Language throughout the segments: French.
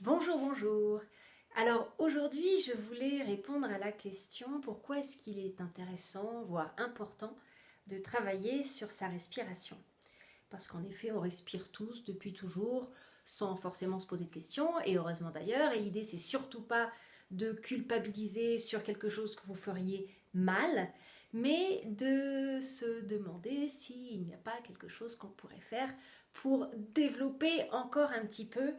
Bonjour, bonjour. Alors aujourd'hui, je voulais répondre à la question pourquoi est-ce qu'il est intéressant, voire important, de travailler sur sa respiration. Parce qu'en effet, on respire tous depuis toujours, sans forcément se poser de questions, et heureusement d'ailleurs. Et l'idée, c'est surtout pas de culpabiliser sur quelque chose que vous feriez mal, mais de se demander s'il n'y a pas quelque chose qu'on pourrait faire pour développer encore un petit peu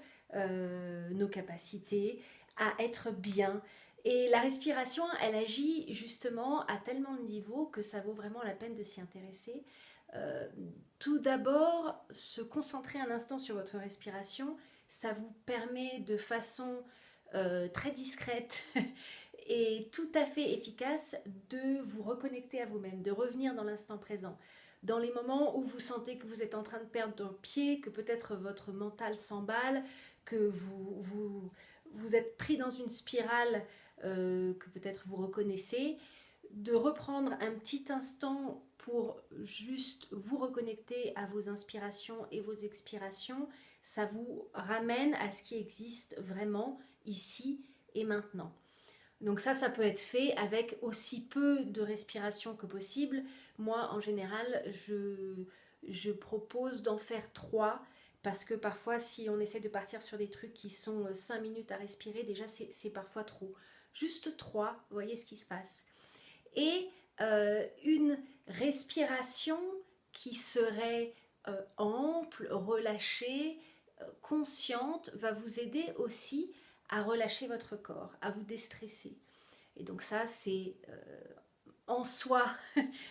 nos capacités à être bien. Et la respiration, elle agit justement à tellement de niveaux que ça vaut vraiment la peine de s'y intéresser. Euh, Tout d'abord, se concentrer un instant sur votre respiration, ça vous permet de façon très discrète et tout à fait efficace de vous reconnecter à vous-même, de revenir dans l'instant présent. Dans les moments où vous sentez que vous êtes en train de perdre un pied, que peut-être votre mental s'emballe, que vous êtes pris dans une spirale que peut-être vous reconnaissez, de reprendre un petit instant pour juste vous reconnecter à vos inspirations et vos expirations, ça vous ramène à ce qui existe vraiment ici et maintenant. Donc ça peut être fait avec aussi peu de respiration que possible. Moi, en général, je propose d'en faire 3 parce que parfois, si on essaie de partir sur des trucs qui sont 5 minutes à respirer, déjà, c'est parfois trop. Juste 3, vous voyez ce qui se passe. Et une respiration qui serait ample, relâchée, consciente, va vous aider aussi à relâcher votre corps, à vous déstresser. Et donc ça, c'est en soi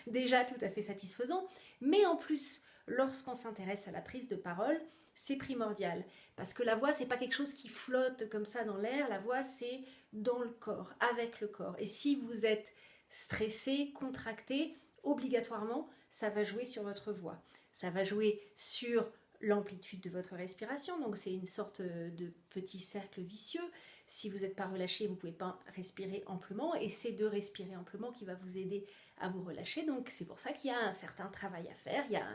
déjà tout à fait satisfaisant. Mais en plus, lorsqu'on s'intéresse à la prise de parole, c'est primordial. Parce que la voix, c'est pas quelque chose qui flotte comme ça dans l'air. La voix, c'est dans le corps, avec le corps. Et si vous êtes stressé, contracté, obligatoirement, ça va jouer sur votre voix. Ça va jouer sur l'amplitude de votre respiration, donc c'est une sorte de petit cercle vicieux. Si vous n'êtes pas relâché, vous ne pouvez pas respirer amplement, et c'est de respirer amplement qui va vous aider à vous relâcher. Donc c'est pour ça qu'il y a un certain travail à faire, il y a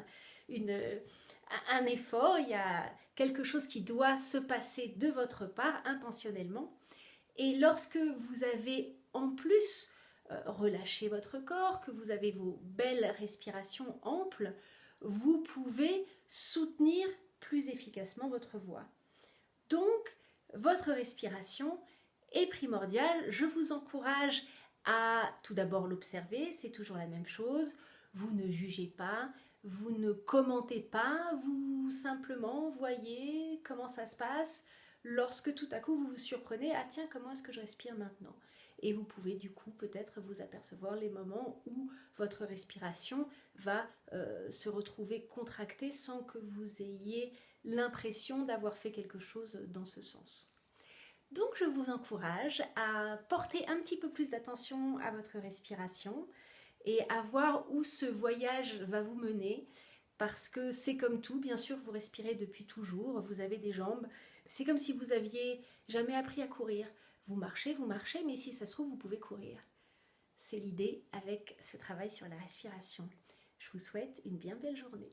un effort, il y a quelque chose qui doit se passer de votre part intentionnellement. Et lorsque vous avez en plus relâché votre corps, que vous avez vos belles respirations amples, vous pouvez soutenir plus efficacement votre voix. Donc, votre respiration est primordiale. Je vous encourage à tout d'abord l'observer, c'est toujours la même chose. Vous ne jugez pas, vous ne commentez pas, vous simplement voyez comment ça se passe lorsque tout à coup vous vous surprenez, ah tiens, comment est-ce que je respire maintenant? Et vous pouvez du coup peut-être vous apercevoir les moments où votre respiration va se retrouver contractée sans que vous ayez l'impression d'avoir fait quelque chose dans ce sens. Donc je vous encourage à porter un petit peu plus d'attention à votre respiration et à voir où ce voyage va vous mener, parce que c'est comme tout, bien sûr vous respirez depuis toujours, vous avez des jambes, c'est comme si vous aviez jamais appris à courir. Vous marchez, mais si ça se trouve, vous pouvez courir. C'est l'idée avec ce travail sur la respiration. Je vous souhaite une bien belle journée.